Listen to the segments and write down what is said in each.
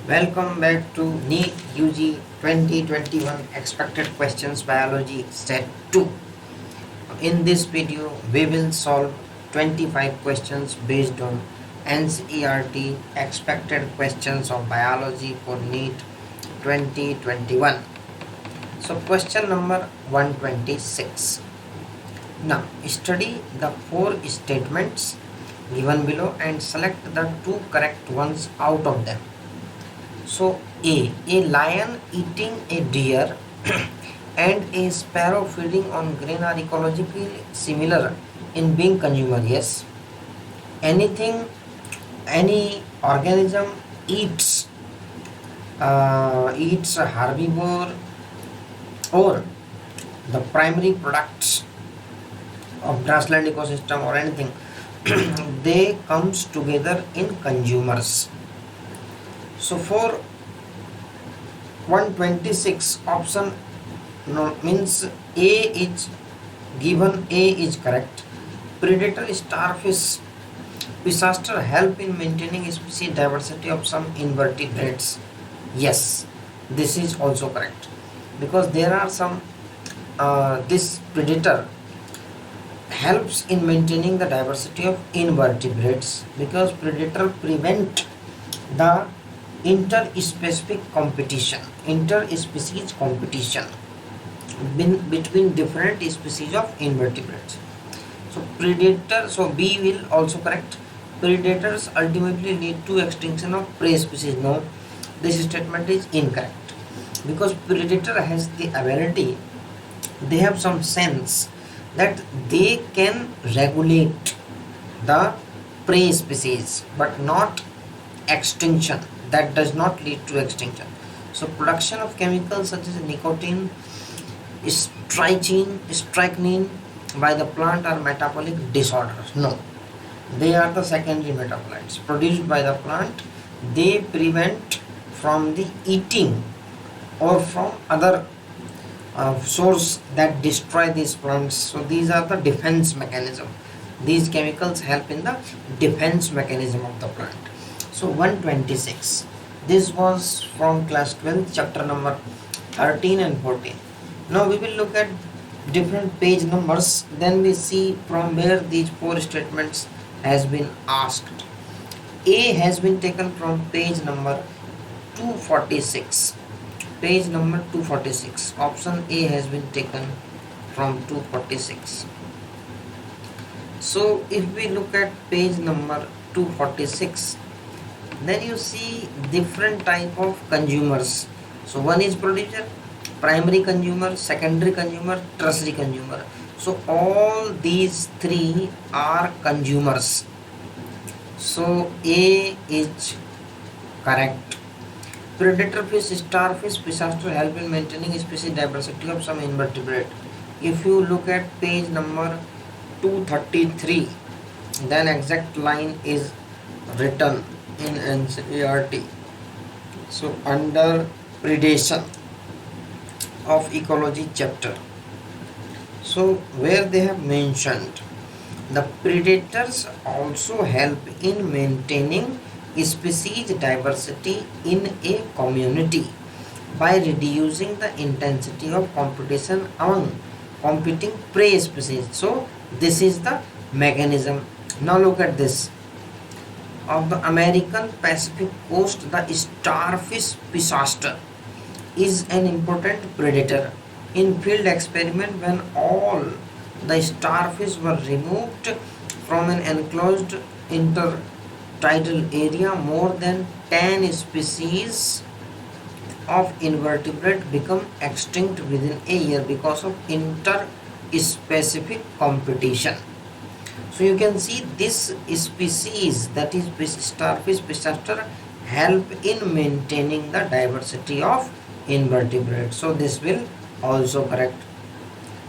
Welcome back to NEET UG 2021 Expected Questions Biology Set 2. In this video, we will solve 25 questions based on NCERT Expected Questions of Biology for NEET 2021. So question number 126. Now study the four statements given below and select the two correct ones out of them. So a lion eating a deer and a sparrow feeding on grain are ecologically similar in being consumer. Yes. Any organism eats a herbivore or the primary products of grassland ecosystem or anything, they comes together in consumers. So for 126 option no, means A is given, A is correct. Predator starfish disaster help in maintaining species diversity of some invertebrates. Yes, this is also correct because there are some this predator helps in maintaining the diversity of invertebrates because predator prevent the interspecies competition between different species of invertebrates. So B will also correct. Predators ultimately lead to extinction of prey species. No, this statement is incorrect because predator has the ability, they have some sense that they can regulate the prey species but not extinction. That does not lead to extinction. So production of chemicals such as nicotine, strychnine by the plant are metabolic disorders. No, they are the secondary metabolites produced by the plant. They prevent from the eating or from other source that destroy these plants. So these are the defense mechanism. These chemicals help in the defense mechanism of the plant. So 126. This was from class 12, chapter number 13 and 14. Now we will look at different page numbers. Then we see from where these four statements has been asked. A has been taken from page number 246. Page number 246. Option A has been taken from 246. So if we look at page number 246, then you see different type of consumers. So one is producer, primary consumer, secondary consumer, tertiary consumer. So all these three are consumers. So A is correct. Predator fish, starfish, disaster help in maintaining species diversity of some invertebrate. If you look at page number 233, then exact line is written in NCERT. So under predation of ecology chapter, so where they have mentioned the predators also help in maintaining species diversity in a community by reducing the intensity of competition among competing prey species. So this is the mechanism. Now look at this. Of the American Pacific coast, the starfish disaster is an important predator. In field experiment, when all the starfish were removed from an enclosed intertidal area, more than 10 species of invertebrate become extinct within a year because of interspecific competition. So you can see this species, that is starfish disaster, help in maintaining the diversity of invertebrates. So this will also correct.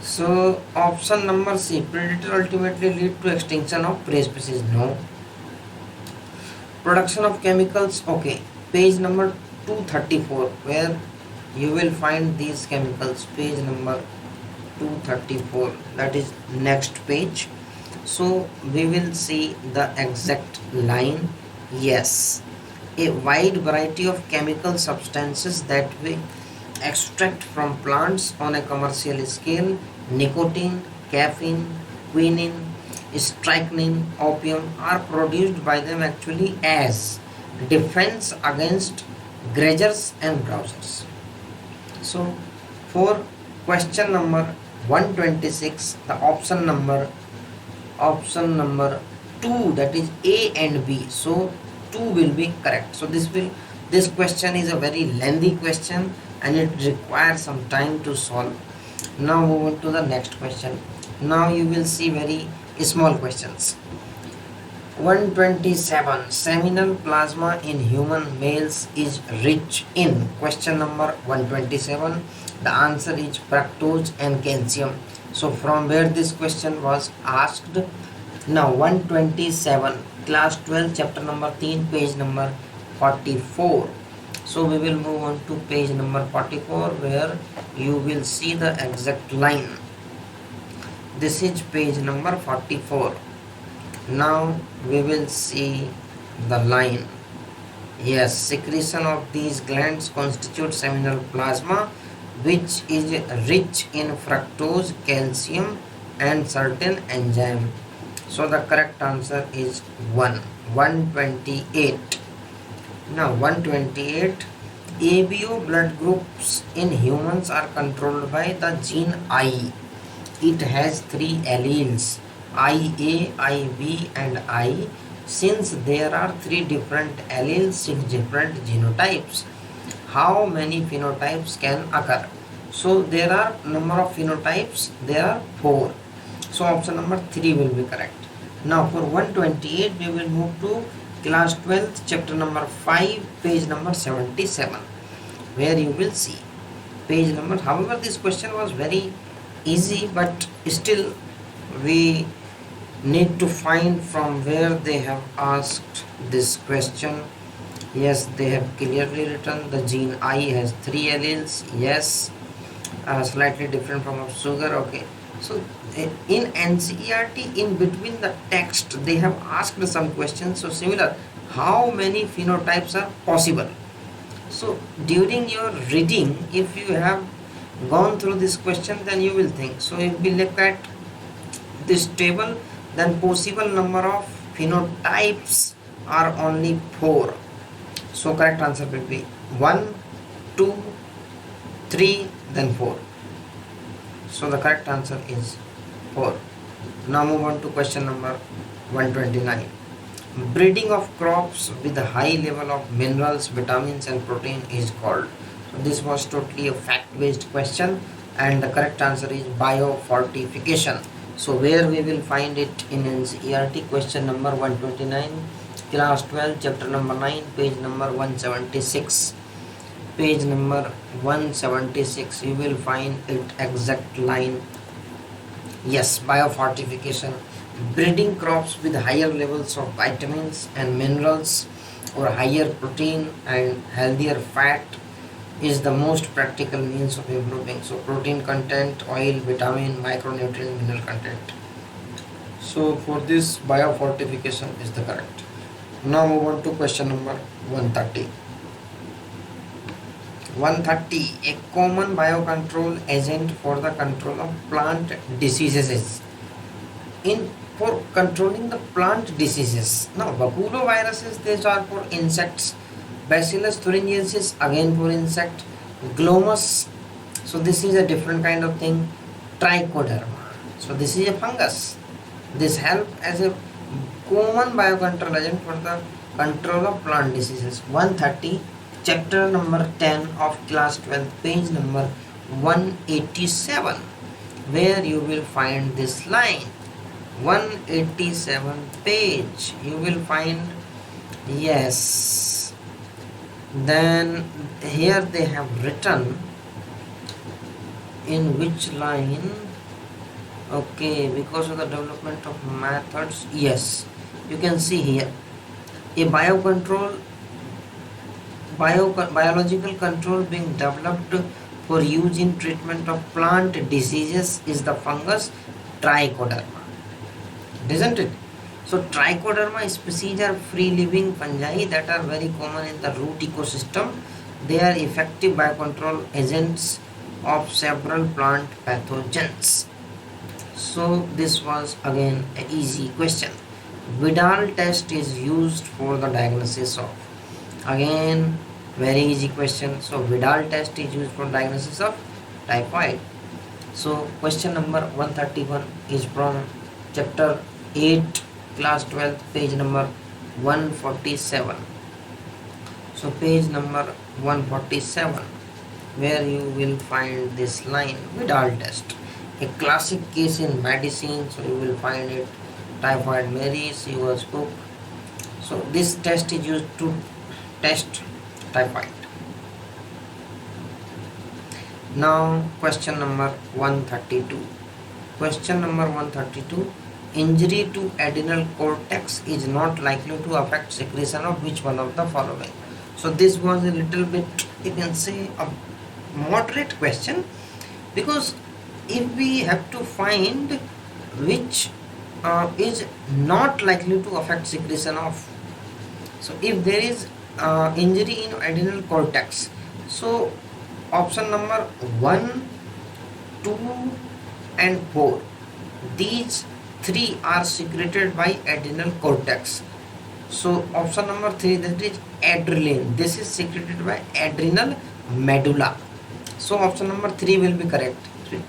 So option number C, predator ultimately lead to extinction of prey species. No. Production of chemicals. Okay, page number 234, where you will find these chemicals. Page number 234, that is next page. So we will see the exact line. Yes, a wide variety of chemical substances that we extract from plants on a commercial scale. Nicotine, caffeine, quinine, strychnine, opium are produced by them actually as defense against grazers and browsers. So for question number 126, the option number 2, that is A and B. So 2 will be correct. So this question is a very lengthy question and it requires some time to solve. Now move on to the next question. Now you will see very small questions. 127, seminal plasma in human males is rich in. Question number 127, the answer is fructose and calcium. So from where this question was asked. Now 127, class 12, chapter number 3, page number 44. So we will move on to page number 44 where you will see the exact line. This is page number 44. Now we will see the line. Yes, secretion of these glands constitutes seminal plasma, which is rich in fructose, calcium and certain enzyme. So the correct answer is 128. Now 128, ABO blood groups in humans are controlled by the gene I. It has 3 alleles, IA, IB and I. Since there are 3 different alleles, 6 different genotypes, how many phenotypes can occur? So there are number of phenotypes, there are 4. So option number 3 will be correct. Now for 128 we will move to class 12th chapter number 5 page number 77 where you will see page number. However, this question was very easy, but still we need to find from where they have asked this question. Yes, they have clearly written the gene I has 3 alleles. Yes, slightly different from of sugar. Okay, so in NCERT, in between the text they have asked some questions. So similar, how many phenotypes are possible? So during your reading, if you have gone through this question, then you will think. So if we look at this table, then possible number of phenotypes are only 4. So correct answer will be 1, 2, 3, then 4. So the correct answer is 4. Now move on to question number 129. Breeding of crops with a high level of minerals, vitamins and protein is called. So this was totally a fact-based question and the correct answer is biofortification. So where we will find it in NCERT, question number 129, class 12, chapter number 9, page number 176. Page number 176, you will find it exact line. Yes, biofortification. Breeding crops with higher levels of vitamins and minerals or higher protein and healthier fat is the most practical means of improving. So protein content, oil, vitamin, micronutrient, mineral content. So for this, biofortification is the correct. Now move on to question number 130. 130, a common biocontrol agent for the control of plant diseases is. For controlling the plant diseases. Now baculoviruses, these are for insects. Bacillus thuringiensis, again for insect. Glomus, so this is a different kind of thing. Trichoderma, so this is a fungus. This help as a common biocontrol agent for the control of plant diseases. 130, chapter number 10 of class 12, page number 187, where you will find this line. 187 page you will find. Yes, then here they have written in which line. Okay, because of the development of methods. Yes, you can see here a biological control being developed for use in treatment of plant diseases is the fungus Trichoderma, isn't it? So Trichoderma species are free living fungi that are very common in the root ecosystem. They are effective biocontrol agents of several plant pathogens. So this was again an easy question. Vidal test is used for the diagnosis of, again very easy question. So Vidal test is used for diagnosis of typhoid. So question number 131 is from chapter 8 class 12 page number 147. So page number 147, where you will find this line, Vidal test, a classic case in medicine. So you will find it, typhoid Mary, she was cook. So this test is used to test typhoid. Now question number 132. Question number 132. Injury to adrenal cortex is not likely to affect secretion of which one of the following? So this was a little bit, you can say, a moderate question, because if we have to find which is not likely to affect secretion of, so if there is injury in adrenal cortex, so option number 1, 2 and 4, these three are secreted by adrenal cortex. So option number 3, that is adrenaline, this is secreted by adrenal medulla. So option number 3 will be correct,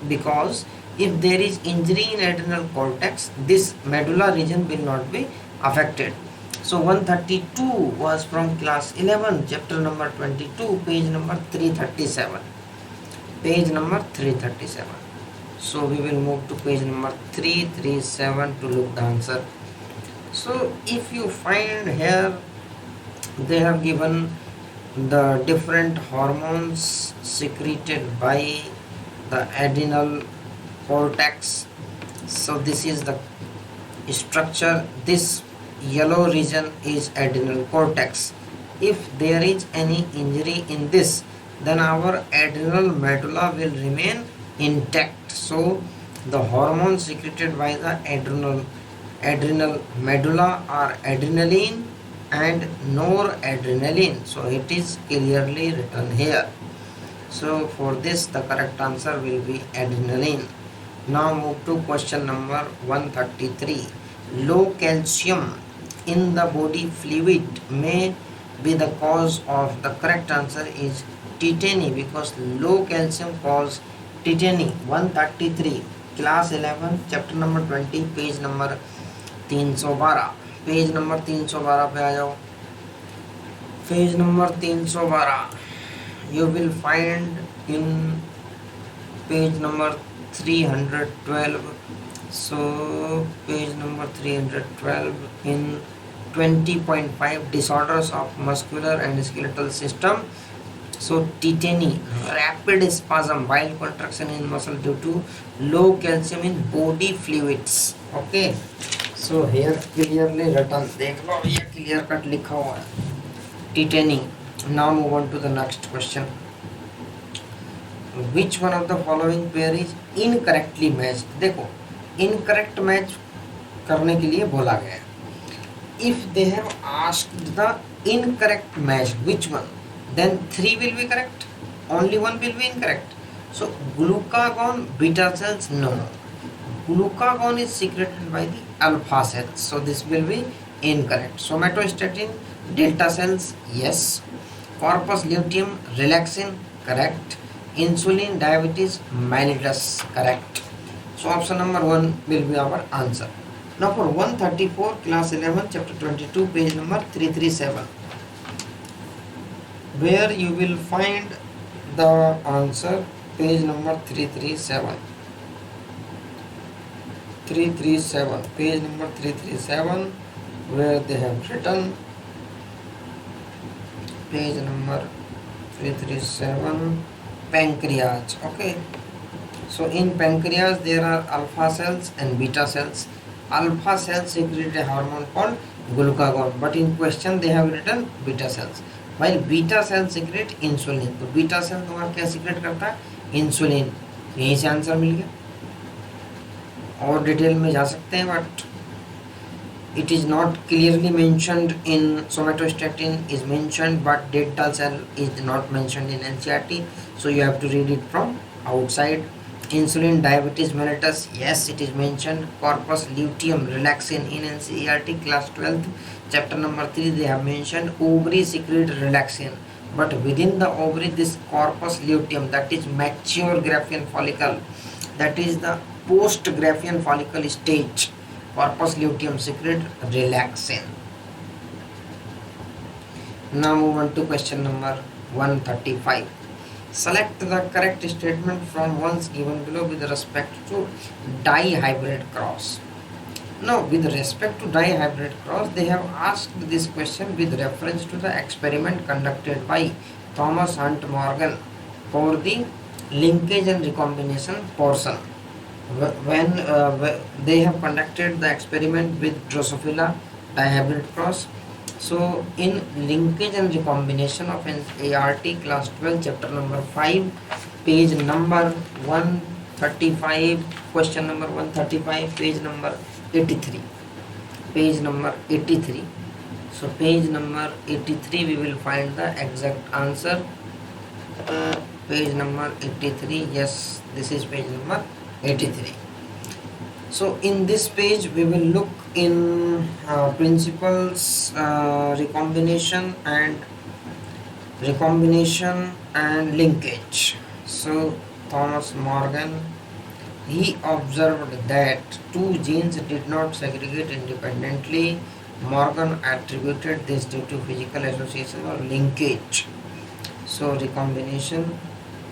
because if there is injury in adrenal cortex, this medulla region will not be affected. So 132 was from class 11 chapter number 22 page number 337. Page number 337. So we will move to page number 337 to look the answer. So if you find here, they have given the different hormones secreted by the adrenal cortex. So this is the structure, this yellow region is adrenal cortex. If there is any injury in this, then our adrenal medulla will remain intact. So the hormones secreted by the adrenal medulla are adrenaline and noradrenaline. So it is clearly written here. So for this the correct answer will be adrenaline. Now move to question number 133. Low calcium in the body fluid may be the cause of, the correct answer is tetany, because low calcium cause tetany. 133 class 11 chapter number 20 page number 312. Page number 312 पे आ जाओ. Page number 312 you will find in page number 312. So page number 312 in 20.5 disorders of muscular and skeletal system. So tetany, rapid spasm, wild contraction in muscle due to low calcium in body fluids. Okay, so here clearly written, देख लो ये clear cut लिखा हुआ है, tetany. Now move on to the next question. Which one of the following pair is incorrectly matched? देखो incorrect match करने के लिए बोला गया है. If they have asked the incorrect match, which one? Then 3 will be correct, only 1 will be incorrect. So glucagon beta cells, no. Glucagon is secreted by the alpha cells, so this will be incorrect. Somatostatin delta cells, yes. Corpus luteum relaxin, correct. Insulin diabetes mellitus, correct. So option number 1 will be our answer. Now for 134 class 11 chapter 22 page number 337, where you will find the answer, page number 337. 337, page number 337, where they have written, page number 337, pancreas. Okay, so in pancreas there are alpha cells and beta cells. Alpha cells secrete a hormone called glucagon, but in question they have written beta cells, while beta cells secrete insulin. तो beta cell तुम्हारा क्या secrete करता है? Insulin. यहीं से answer मिल गया. और detail में जा सकते हैं, but It is not clearly mentioned in somatostatin is mentioned, but dental cell is not mentioned in NCERT, so you have to read it from outside. Insulin, diabetes mellitus, yes, it is mentioned. Corpus luteum, relaxin in NCERT class 12th chapter number 3 they have mentioned. Ovary secrete relaxin, but within the ovary this corpus luteum, that is mature Graafian follicle, that is the post Graafian follicle stage, corpus luteum secrete relaxin. Now move on to question number 135. Select the correct statement from ones given below with respect to dihybrid cross. Now, with respect to dihybrid cross, they have asked this question with reference to the experiment conducted by Thomas Hunt Morgan for the linkage and recombination portion. When they have conducted the experiment with Drosophila dihybrid cross. So in linkage and recombination of an ART class 12 chapter number 5 page number 135, question number 135, page number 83, page number 83. So page number 83 we will find the exact answer. Page number 83, yes, this is page number 83. So in this page we will look in principles, recombination and linkage. So Thomas Morgan, he observed that two genes did not segregate independently. Morgan attributed this due to physical association or linkage. So recombination.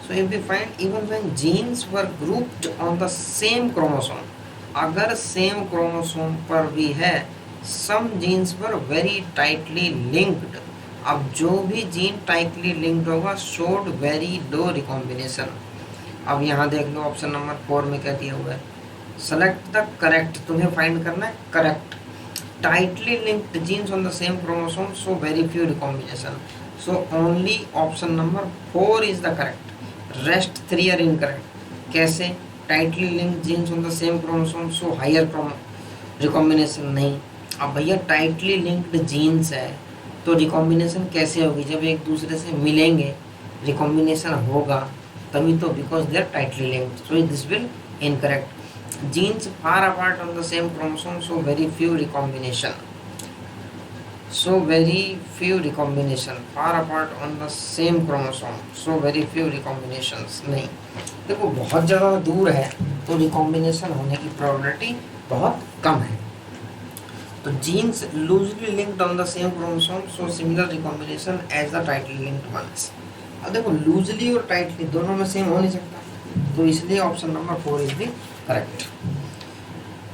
So if we find even when genes were grouped on the same chromosome, अगर same chromosome पर भी है, सम jeans पर very tightly linked, अब जो भी gene tightly linked होगा showed very low recombination. अब यहाँ देख लो ऑप्शन नंबर 4 में क्या दिया हुआ है, सेलेक्ट द करेक्ट, तुम्हें फाइंड करना है correct. Tightly linked genes on the same chromosome, so very few recombination, so only option number 4 is the correct, rest 3 are incorrect. कैसे? Tightly linked genes on the same chromosome, so higher recombination नहीं. अब भैया tightly linked jeans है तो recombination कैसे होगी? जब एक दूसरे से मिलेंगे रिकॉम्बिनेशन होगा तभी तो, because they are tightly linked, so this will incorrect. Genes far apart on the same chromosome, so very few recombination, so very few recombination. Far apart on the same chromosome, so very few recombinations. नहीं, देखो बहुत ज़्यादा दूर है तो recombination होने की probability बहुत कम है. तो genes loosely linked on the same chromosome, so similar recombination as the tightly linked ones. अब देखो लूजली और टाइटली दोनों में सेम हो नहीं सकता, तो इसलिए option number 4 is the correct.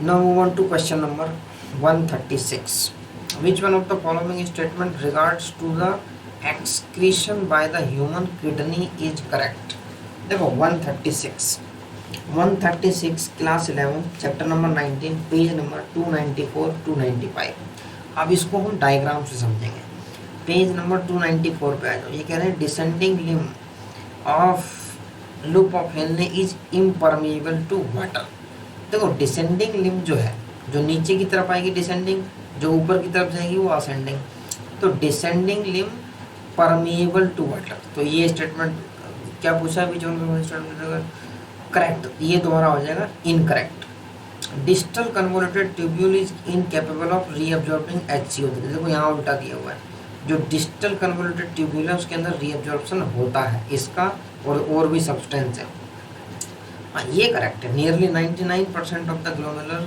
Now move on to question number 136. Which one of the following statement regards to the excretion by the human kidney is correct? देखो 136 class 11 chapter number 19 page number 294 295. अब इसको हम diagram से समझेंगे. Page number 294 पे आ जाओ. ये कह रहे हैं descending limb of loop of Henle is impermeable to water. देखो डिसेंडिंग लिम्ब जो है, जो नीचे की तरफ आएगी डिसेंडिंग, जो ऊपर की तरफ जाएगी वो असेंडिंग. तो descending limb permeable to water. तो ये स्टेटमेंट क्या पूछा अभी जो स्टेटमेंट करेक्ट, ये तुम्हारा हो जाएगा incorrect. Distal convoluted tubule is incapable of reabsorbing HCO. देखो यहाँ उल्टा दिया हुआ है, जो डिस्टल कन्वोल्यूटेड ट्यूब्यूल है उसके अंदर रीअब्जॉर्प्शन होता है इसका और भी सब्सटेंस है. हाँ ये करेक्ट है. Nearly 99% of the glomerular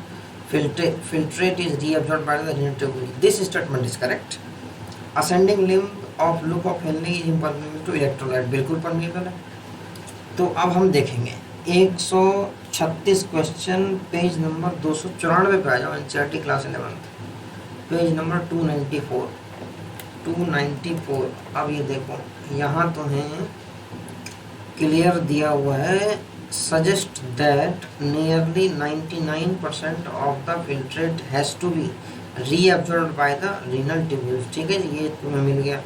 filtrate is reabsorbed by the renal tubule. This statement is correct. Ascending limb of loop of Henle is impermeable to electrolyte. बिल्कुल परमिएबल है. तो अब हम देखेंगे 136 क्वेश्चन पेज नंबर 294 पे आ जाओ. NCERT class 11 page number 294. अब ये देखो यहाँ तुम्हें क्लियर दिया हुआ है. Suggest that nearly 99% of the filtrate has to be reabsorbed by the renal tubules. ठीक है जी, ये तुम्हें मिल गया.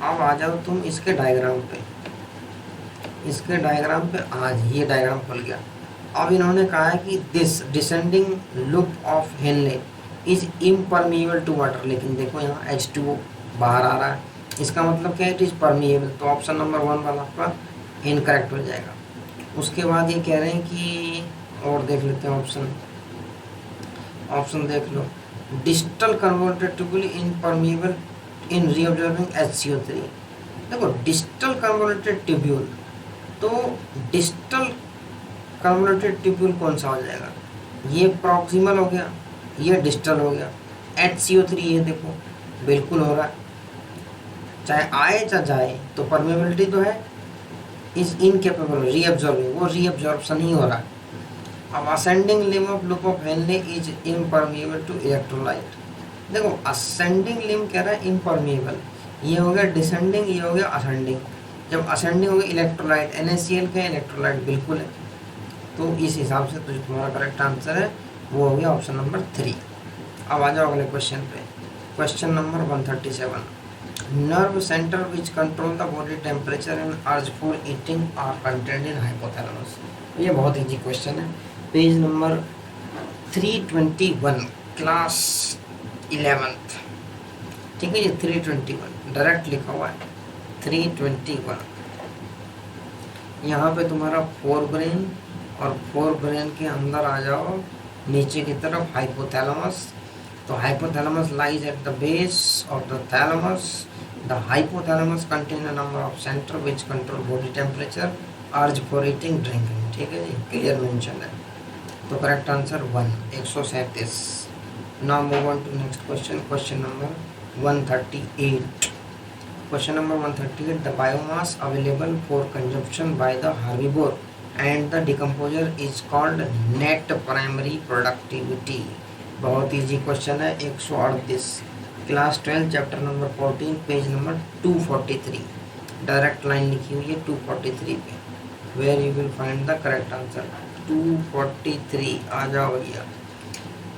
अब आ जाओ तुम इसके डायग्राम पे. इसके डायग्राम पे आज ये डायग्राम खुल गया. अब इन्होंने कहा है कि this descending loop of Henle is impermeable to water, लेकिन देखो यहाँ H2O बाहर आ रहा है, इसका मतलब क्या है, इट इज परमिएबल, तो ऑप्शन नंबर 1 वाला आपका इनकरेक्ट हो जाएगा। उसके बाद ये कह रहे हैं कि, और देख लेते हैं ऑप्शन देख लो, डिस्टल कन्वर्टेड ट्यूब्यूल इनपरमिएबल इन रीअब्जॉर्बिंग HCO3। देखो डिस्टल कन्वर्टेड ट्यूब्यूल, तो डिस्टल कन्वर्टेड ट्यूब्यूल कौन सा हो जाएगा, ये प्रॉक्सिमल हो गया, ये डिस्टल हो गया। HCO3 ये देखो बिल्कुल हो रहा है, चाहे आए चाहे जाए, तो परमेबिलिटी तो है, इज इनकेपेबल रीअब्जॉर्बिंग, वो रीअब्जॉर्प्शन ही हो रहा है। अब ascending limb of loop of Henle is impermeable to electrolyte. देखो असेंडिंग लिम कह रहा है इम्परमिएबल, ये हो गया डिसेंडिंग, ये हो गया असेंडिंग। जब असेंडिंग हो गया इलेक्ट्रोलाइट, NaCl का इलेक्ट्रोलाइट बिल्कुल है, तो इस हिसाब से तो जो तुम्हारा करेक्ट आंसर है वो हो गया ऑप्शन नंबर 3। अब आ जाओ अगले क्वेश्चन पे, question number 137। Nerve centre which control the body temperature and urge for eating are content in hypothalamus. ये बहुत इजी क्वेश्चन है, पेज नंबर 321, क्लास 11th, ठीक है, ये 321 डायरेक्ट लिखा हुआ है 321। यहाँ पे तुम्हारा फोर ब्रेन, और फोर ब्रेन के अंदर आ जाओ नीचे की तरफ हाइपोथैलेमस। तो hypothalamus lies at the base of the thalamus. The hypothalamus contain a number of centre which control body temperature, urge for eating drinking, ठीक है जी, क्लियर मेंशन है। तो correct answer 1, 137। Now move on to next question, question number 138। Question number 138, the biomass available for consumption by the herbivore and the decomposer is called net primary productivity। बहुत easy question है, 138, class 12 chapter number 14 page number 243, direct line लिखी हुई है 243 पे, where you will find the correct answer. 243 आ जाओ भैया।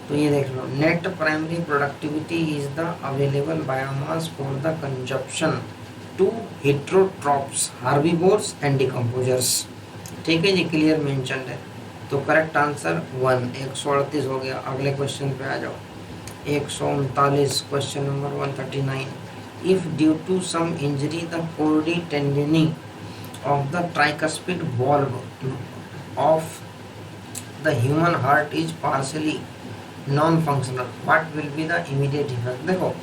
तो ये देख लो, net primary productivity is the available biomass for the consumption to heterotrophs, herbivores and decomposers, ठीक है जी, क्लियर मेंशन है। तो करेक्ट आंसर 1, 138 हो गया। अगले क्वेश्चन पे आ जाओ, 139, question number 139। If due to some injury the chordae tendineae of the tricuspid valve of the human heart is partially non functional, what will be the immediate effect. देखो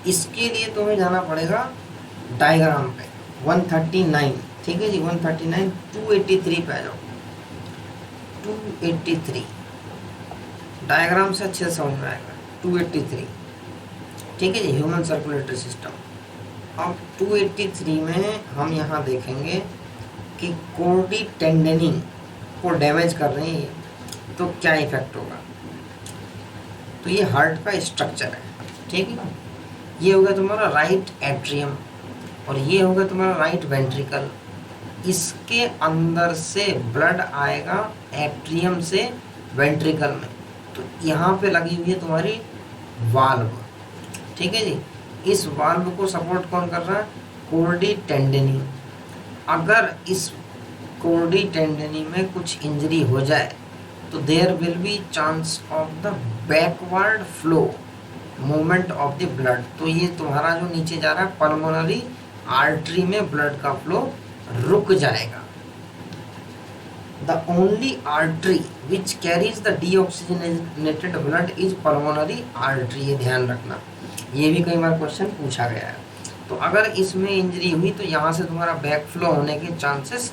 इसके लिए तुम्हें जाना पड़ेगा डायग्राम पे 139, ठीक है जी, 139, 283 पे आ जाओ, 283 डायग्राम से अच्छे से समझ में आएगा। 283, ठीक है जी, ह्यूमन सर्कुलेटरी सिस्टम। अब 283 में हम यहाँ देखेंगे कि कोर्डी टेंडनी को डैमेज कर रहे हैं, तो क्या इफेक्ट होगा। तो ये हार्ट का स्ट्रक्चर है, ठीक है, ये होगा तुम्हारा राइट एट्रियम और ये होगा तुम्हारा राइट वेंट्रिकल। इसके अंदर से ब्लड आएगा एट्रियम से वेंट्रिकल में, तो यहाँ पे लगी हुई है तुम्हारी वाल्व, ठीक है जी। इस वाल्व को सपोर्ट कौन कर रहा है, कोर्डी टेंडनी। अगर इस कोर्डी टेंडनी में कुछ इंजरी हो जाए तो there will be chance of the backward flow movement of the blood. तो ये तुम्हारा जो नीचे जा रहा है पल्मोनरी आर्टरी में ब्लड का फ्लो रुक जाएगा। The only artery which carries the deoxygenated blood is pulmonary artery, ये ध्यान रखना, ये भी कई बार क्वेश्चन पूछा गया है। तो अगर इसमें इंजरी हुई तो यहाँ से तुम्हारा बैक फ्लो होने के चांसेस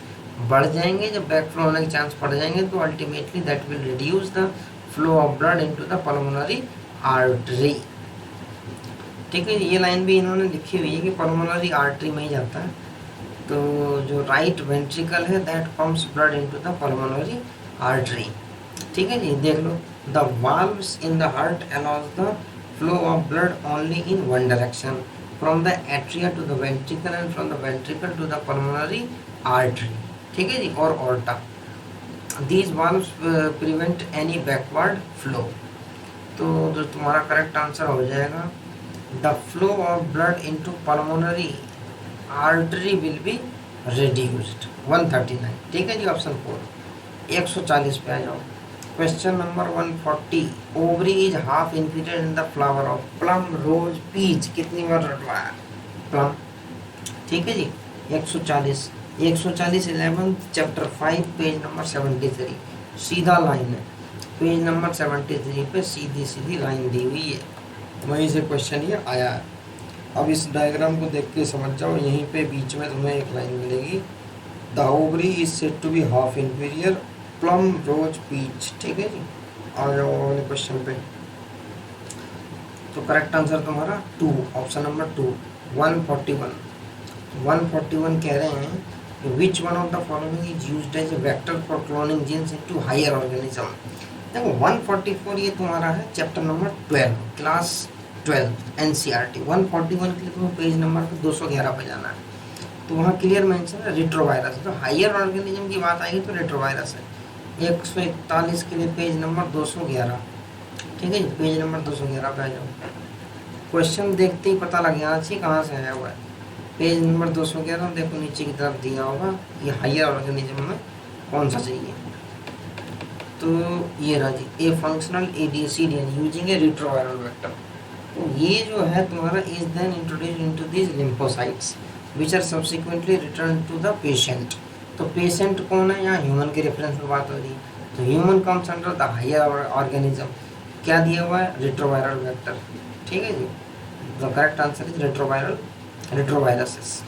बढ़ जाएंगे। जब बैक फ्लो होने के चांस बढ़ जाएंगे तो ultimately that will reduce the flow of blood into the pulmonary artery, ठीक है। ये लाइन भी इन्होंने लिखी हुई है कि पल्मोनरी आर्टरी में ही जाता है। तो जो राइट वेंट्रिकल है that pumps blood into the pulmonary artery, ठीक है जी। देख लो, the valves in the heart allows the flow of blood only in one direction, from the atria to the ventricle and from the ventricle to the pulmonary artery, ठीक है जी, और aorta. These valves prevent any backward flow. तो जो तुम्हारा correct answer हो जाएगा, the flow of blood into pulmonary artery will be reduced. 139, ठीक है जी, ऑप्शन 4। 140 पे आ जाओ, question number 140, ovary is half inferior in the flower of plum, rose, peach. कितनी बार रटवाया प्लम, ठीक है जी। 140 140 11th चैप्टर 5 पेज नंबर 73, सीधा लाइन है, पेज नंबर 73 पे सीधी सीधी लाइन दी हुई है, वहीं से क्वेश्चन ये आया है। अब इस डायग्राम को देख के समझ जाओ, यहीं पे बीच में तुम्हें एक लाइन मिलेगी, the ovary is said to be half inferior, plum, rose, peach. ठीक है जी, आ जाओ अगले क्वेश्चन पे। तो करेक्ट आंसर तुम्हारा 2, ऑप्शन नंबर 2, 141। 141 कह रहे हैं which one of the following is used as a vector for cloning genes into higher organism. देखो 144 ये तुम्हारा है चैप्टर नंबर 12, क्लास 12 एनसीईआरटी। 141 के लिए तुम्हें पेज नंबर 211 पे जाना है, तो वहाँ क्लियर मेंशन है रेट्रोवायरस। तो हायर ऑर्गेनिज्म की बात आएगी तो रेट्रोवायरस है। 141 के लिए पेज नंबर 211, ठीक है जी, पेज नंबर 211 पे आ जाओ। क्वेश्चन देखते ही पता लग गया अच्छी कहाँ से आया हुआ है। पेज नंबर 211 देखो, नीचे की तरफ दिया होगा ये हायर ऑर्गेनिज्म में कौन सा चाहिए। तो ये रहा जी, a functional ADA cDNA using a retroviral vector. तो ये जो है तुम्हारा is then introduced into this lymphocytes which are subsequently return to the patient. तो पेशेंट कौन है, यहाँ ह्यूमन के रेफरेंस में बात हो रही है, तो human comes under the higher organism. क्या दिया हुआ है, रेट्रोवायरल वेक्टर। ठीक है जी, the correct answer is retroviruses.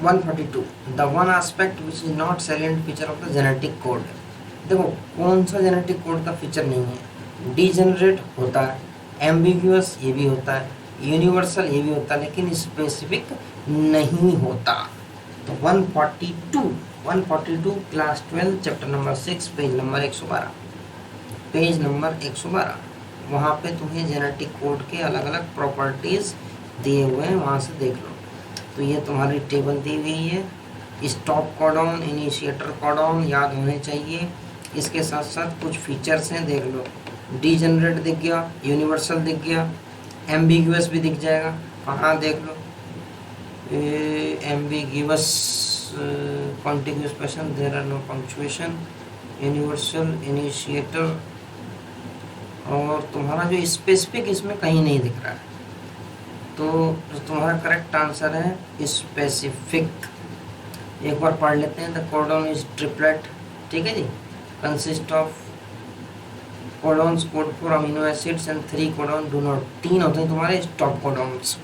142, the one aspect which is not salient feature of the genetic code. देखो कौन सा जेनेटिक कोड का फीचर नहीं है, डीजेनरेट होता है, एम्बिग्यूअस ये भी होता है, यूनिवर्सल ये भी होता है, लेकिन स्पेसिफिक नहीं होता। तो 142 class 12 chapter number 6 page number 112, page number 112, वहाँ पे तुम्हें जेनेटिक कोड के अलग अलग प्रॉपर्टीज दिए हुए हैं, वहाँ से देख लो। तो ये तुम्हारी टेबल दी हुई है, स्टॉप कोडॉन, इनिशिएटर कोडॉन याद होने चाहिए। इसके साथ साथ कुछ फीचर्स हैं, देख लो, डीजेनरेट दिख गया, यूनिवर्सल दिख गया, एम्बिग्यूअस भी दिख जाएगा। हाँ देख लो, ambiguous contiguous person, there are no punctuation, universal, initiator, और तुम्हारा जो स्पेसिफिक इसमें कहीं नहीं दिख रहा है। तो तुम्हारा करेक्ट आंसर है स्पेसिफिक। एक बार पढ़ लेते हैं, द कोडॉन इज ट्रिपलेट। ठीक है जी, consist of codons code for amino acids and 3 codon do not. 3 होते हैं तुम्हारे stop codons.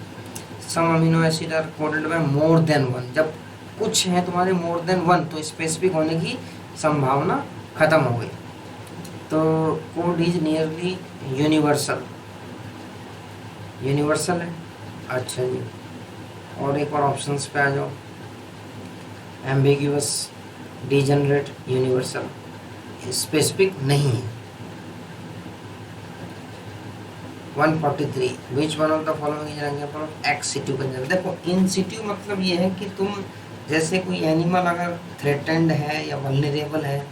Some amino acid are coded by more than 1। जब कुछ है तुम्हारे मोर देन 1 तो स्पेसिफिक होने की संभावना खत्म हो गई। तो code is nearly universal, universal है। अच्छा जी, और एक बार ऑप्शंस पे आ जाओ, एम्बिग्यूअस, डीजेनरेट, यूनिवर्सल, स्पेसिफिक नहीं है। 143, विच one of the following is an example of ex situ Kanjar. देखो इन सिटू मतलब ये है कि तुम जैसे कोई एनिमल अगर थ्रेटेंड है या वल्नरेबल है,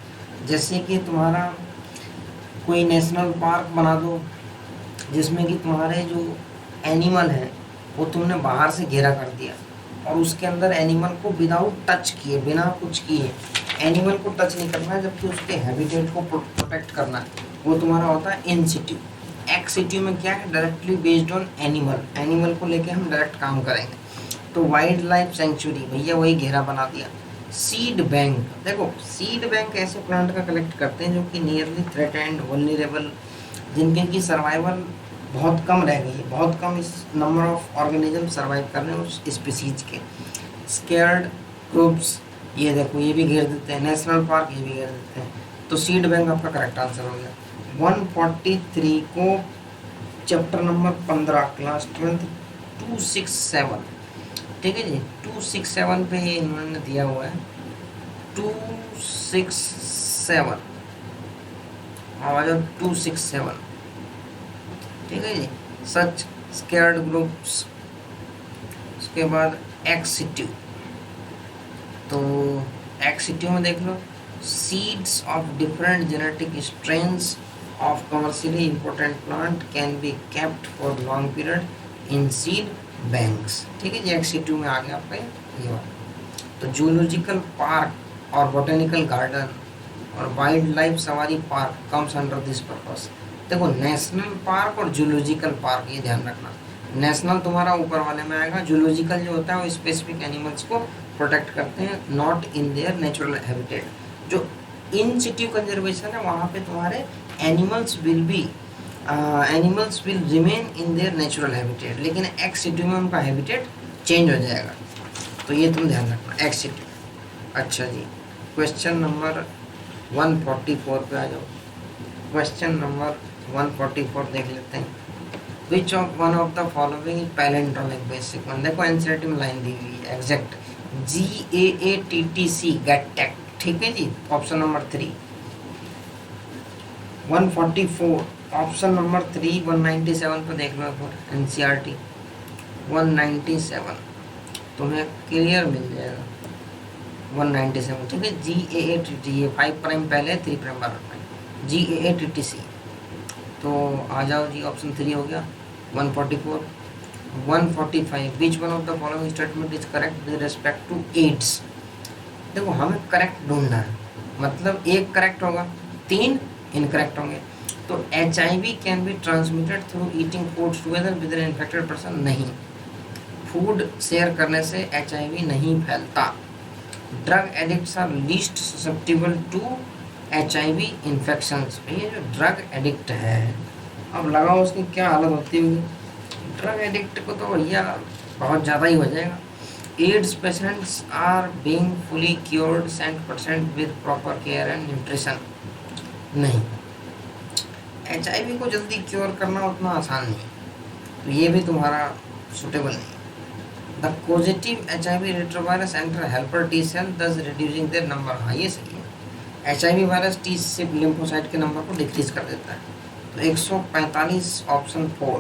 जैसे कि तुम्हारा कोई नेशनल पार्क बना दो जिसमें कि तुम्हारे जो एनिमल है वो तुमने बाहर से घेरा कर दिया और उसके अंदर एनिमल को विदाउट टच किए, बिना कुछ किए एनिमल को टच नहीं करना है, जबकि उसके हैबिटेट को प्रोटेक्ट करना है, वो तुम्हारा होता है इन सिटू। एक्स सिटू में क्या है, directly based on animal, animal को लेके हम डायरेक्ट काम करेंगे। तो वाइल्ड लाइफ सेंचुरी, भैया वही घेरा बना दिया। सीड बैंक, देखो सीड बैंक ऐसे प्लांट का कलेक्ट करते हैं जो कि नियरली थ्रेटेंड, वल्नरेबल, जिनके की सर्वाइवल बहुत कम रह गई है, बहुत कम इस नंबर ऑफ ऑर्गेनिज्म सर्वाइव कर रहे हैं उस स्पीसीज के। स्केर्ड ग्रुप्स, ये देखो ये भी घेर देते हैं, नेशनल पार्क ये भी घेर देते हैं। तो सीड बैंक आपका करेक्ट आंसर हो गया। 143 को चैप्टर नंबर 15 क्लास 12 267, ठीक है जी, 267 पे इन्होंने दिया हुआ है, 267 आवाज 267, ठीक है जी। सच स्केर्ड ग्रुप्स, उसके बाद एक्सिट्यू। तो एक्सिट्यू में देख लो, seeds of different genetic strains of commercially important plant can be kept for long period in seed banks। ठीक है जी, एक्सिट्यू में आ गया आपका ये वाला। तो जूलॉजिकल पार्क और बोटेनिकल गार्डन और वाइल्ड लाइफ सवारी park comes under this purpose. देखो नेशनल पार्क और जूलॉजिकल पार्क, ये ध्यान रखना। नेशनल तुम्हारा ऊपर वाले में आएगा, जूलॉजिकल जो होता है वो स्पेसिफिक एनिमल्स को प्रोटेक्ट करते हैं, not in their natural habitat. जो इन सिटी कंजर्वेशन है वहाँ पे तुम्हारे animals will remain in their natural habitat, लेकिन एक्स सिटी में उनका हैबिटेट चेंज हो जाएगा। तो ये तुम ध्यान रखना, एक्स सिटी। अच्छा जी, क्वेश्चन नंबर 144 पे आ जाओ। क्वेश्चन नंबर 144 देख लेते हैं। Which of one of the following is palindromic basic one. देखो एनसीईआरटी में लाइन दी हुई है एग्जैक्ट, GAATTC गेट, ठीक है जी। ऑप्शन नंबर 3 144, ऑप्शन नंबर 3 197 पे देख लो एक बार, एनसीईआरटी 197 तुम्हें क्लियर मिल जाएगा। 197 ठीक है, GAATTC, ये 5 प्राइम पहले 3 प्राइम बाद में, GAATTC। तो आ जाओ जी, ऑप्शन 3 हो गया 144। 145, which one of the following statement is correct with respect to AIDS. देखो हमें करेक्ट ढूंढना है, मतलब एक करेक्ट होगा, 3 इनकरेक्ट होंगे। तो HIV can be transmitted through eating foods together with an infected person, नहीं। फूड शेयर करने से HIV नहीं फैलता। Drug addicts are least susceptible to HIV infections. ये जो ड्रग एडिक्ट है, अब लगाओ उसकी क्या हालत होती होगी। ड्रग एडिक्ट को तो भैया बहुत ज़्यादा ही हो जाएगा। AIDS patients are being fully cured 100% with proper care and nutrition, नहीं। HIV को जल्दी क्योर करना उतना आसान नहीं, तो ये भी तुम्हारा सुटेबल नहीं। The positive HIV retrovirus enter helper T cell thus reducing their number, हाँ ये सही है। HIV वायरस टी से लिम्फोसाइट के नंबर को डिक्रीज कर देता है। तो 145 ऑप्शन 4।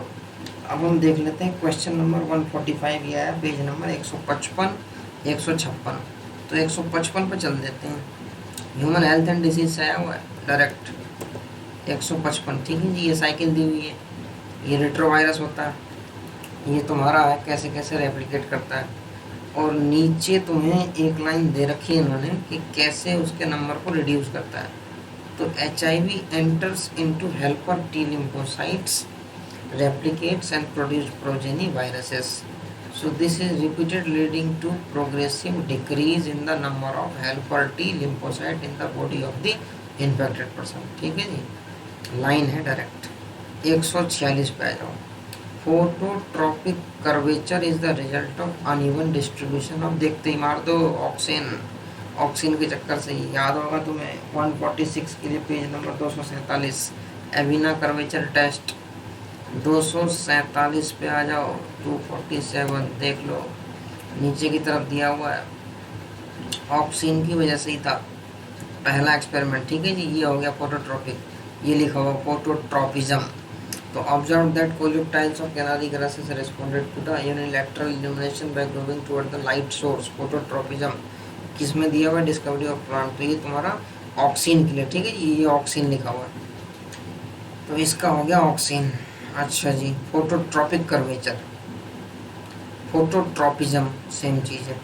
अब हम देख लेते हैं क्वेश्चन नंबर 145, ये है पेज नंबर 155 156। तो 155 पर चल देते हैं। ह्यूमन हेल्थ एंड डिसीज से आया हुआ है डायरेक्ट 155, ठीक है जी। ये साइकिल दी हुई है, ये रेट्रोवायरस होता है, ये तुम्हारा है कैसे कैसे रेप्लिकेट करता है, और नीचे तुम्हें एक लाइन दे रखी है इन्होंने कि कैसे उसके नंबर को रिड्यूस करता है। तो HIV enters into helper T lymphocytes, replicates and produce progeny viruses. So this is repeated leading to progressive decrease in the number of helper T lymphocyte in the body of the infected person, ठीक है जी। Line है direct. 146 पे आ जाओ। Phototropic curvature is the result of uneven distribution of, देखते ही मार दो oxygen के चक्कर से ही याद होगा तुम्हें। 146 के लिए page number 247, Avena curvature test 247 पे आ जाओ। 247 देख लो, नीचे की तरफ दिया हुआ है, ऑक्सीन की वजह से ही था पहला एक्सपेरिमेंट, ठीक है जी। ये हो गया फोटोट्रॉपिक, ये लिखा हुआ फोटोट्रॉपिज्म। तो observe that coleoptiles of canary grasses responded to the unilateral illumination by growing toward the light source, phototropism. किसमें दिया हुआ है? Discovery of plant. तो ये तुम्हारा ऑक्सीन के लिए, ठीक है जी, ये ऑक्सीन लिखा हुआ है, तो इसका हो गया ऑक्सीन। अच्छा जी, फोटोट्रॉपिक कर्वेचर, फोटोट्रॉपिज्म सेम चीज़ है।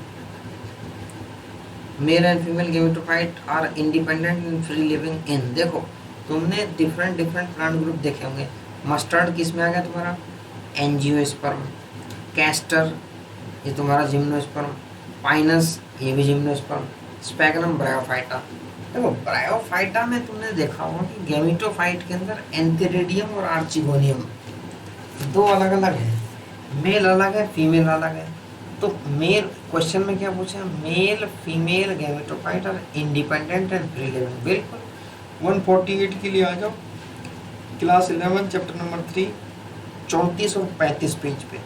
Male and female gametophyte are independent in free living in. देखो तुमने डिफरेंट प्लांट ग्रुप देखे होंगे। मस्टर्ड किस में आ गया तुम्हारा? एंजियोस्पर्म। कैस्टर ये तुम्हारा जिम्नोस्पर्म। पाइनस ये भी जिम्नोस्पर्म। Sphagnum bryophyta. देखो ब्रायोफाइटा में तुमने देखा होगा कि गेमेटोफाइट के अंदर एंथेरिडियम और आर्चिगोनियम दो अलग अलग है, मेल अलग है, फीमेल अलग है। तो मेल क्वेश्चन में क्या पूछा? मेल फीमेल गेमेटोफाइट और इंडिपेंडेंट एंड फ्री लिविंग। बिल्कुल 148 के लिए आ जाओ, क्लास 11 चैप्टर नंबर 3 34 और 35 पेज पे।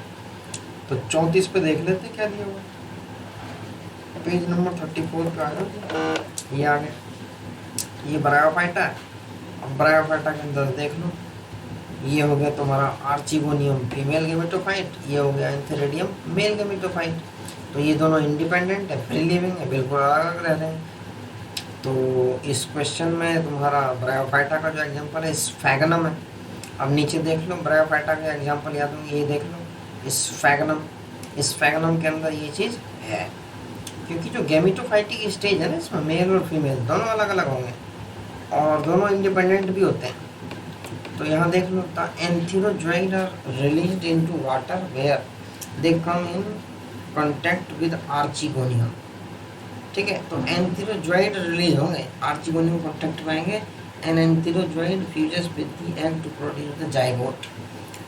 तो 34 पे देख लेते क्या दिया हुआ, पेज नंबर 34 पे आ जाओ। ये आ गया, ये ब्रायोफाइटा है। अब ब्रायोफाइटा के अंदर देख लो, ये हो गया तुम्हारा आर्चिगोनियम फीमेल गेमेटोफाइट, ये हो गया एंथेरिडियम मेल गेमेटोफाइट। तो ये दोनों इंडिपेंडेंट है, फ्री लिविंग है, बिल्कुल अलग रह रहे हैं। तो इस क्वेश्चन में तुम्हारा ब्रायोफाइटा का जो एग्जांपल है स्फैगनम है। अब नीचे देख लो ब्रायोफाइटा का एग्जांपल याद होंगे, ये देख लो स्फैगनम के अंदर ये चीज़ है, क्योंकि जो गेमेटोफाइटिक स्टेज है ना इसमें मेल और फीमेल दोनों अलग अलग होंगे। और दोनों इंडिपेंडेंट भी होते हैं। तो यहाँ देख लो, the antherozoid are released into water where they come in contact with archegonium. ठीक है, तो एंथेरोजोइड रिलीज होंगे, आर्चिगोनियम कांटेक्ट में आएंगे, and antherozoid fuses with the egg to produce the zygote.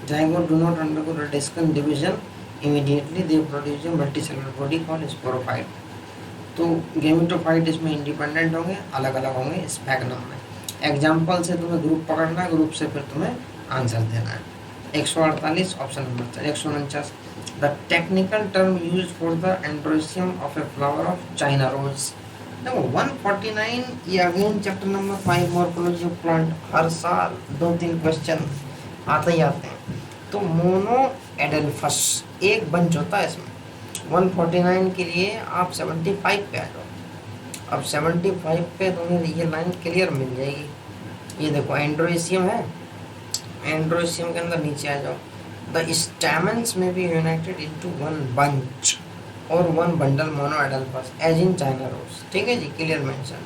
Zygote do not undergo reduction division immediately, they produce a multicellular body called sporophyte. तो gametophyte इसमें independent होंगे, अलग अलग होंगे स्पैगनम में। एग्जाम्पल से तुम्हें ग्रुप पकड़ना है, ग्रुप से फिर तुम्हें आंसर देना है। 148 option number 4। 149 the technical term use for the androecium of a flower of China rose. देखो 149 ये again chapter number 5 morphology of plant, हर साल 2-3 क्वेश्चन आते ही आते हैं। तो मोनो एडेल्फस एक बंच होता है इसमें। 149 के लिए आप 75 पे आ जाओ। अब 75 पे तुम्हें ये लाइन क्लियर मिल जाएगी। ये देखो एंड्रोसियम है, एंड्रोसियम के अंदर नीचे आ जाओ। The stamens may be united into one bunch or one bundle monadelphous as in China rose. ठीक है जी, क्लियर मेंशन।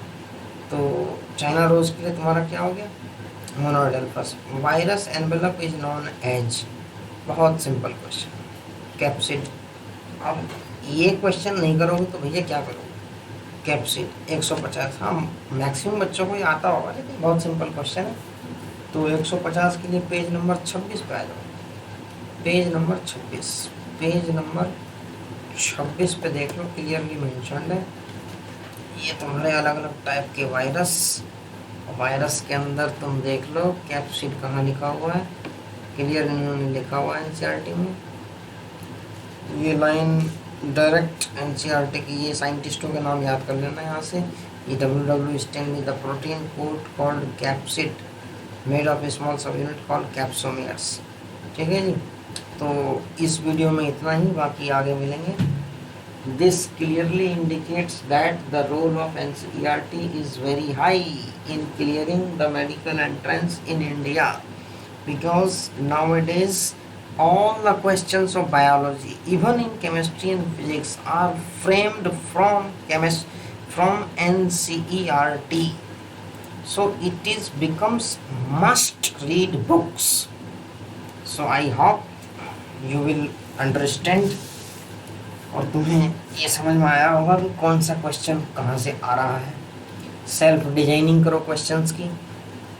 तो चाइना रोज के लिए तुम्हारा क्या हो गया, monadelphous. Virus envelope is known as, बहुत सिंपल क्वेश्चन, कैप्सिड। अब ये क्वेश्चन नहीं करोगे तो भैया क्या करोगे, कैप्सिड 150। हाँ, मैक्सिमम बच्चों को ये आता होगा, लेकिन बहुत सिंपल क्वेश्चन है। तो 150 के लिए पेज नंबर 26 पे आ जाओ। पेज नंबर 26, पेज नंबर 26 पे देख लो, क्लियरली मेंशन्ड है। ये तुम्हारे अलग अलग टाइप के वायरस, वायरस के अंदर तुम देख लो कैप्सिड कहाँ लिखा हुआ है, क्लियर इन्होंने लिखा हुआ है एनसीईआरटी में। ये लाइन डायरेक्ट एनसीईआरटी की, ये साइंटिस्टों के नाम याद कर लेना यहाँ से। ये W Stanley, the protein coat called capsid made of small subunit called capsomeres. ठीक है जी, तो इस वीडियो में इतना ही, बाकी आगे मिलेंगे। This clearly indicates that the role of NCERT is very high in clearing the medical entrance in India, because nowadays all the questions of biology, even in chemistry and physics, are framed from NCERT. So it is becomes must read books. So I hope you will understand, और तुम्हें ये समझ में आया होगा कि कौन सा क्वेश्चन कहाँ से आ रहा है। सेल्फ डिजाइनिंग करो क्वेश्चंस की,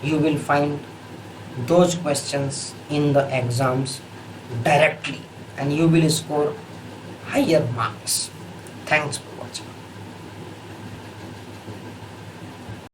you will find those questions in the exams directly and you will score higher marks. Thanks.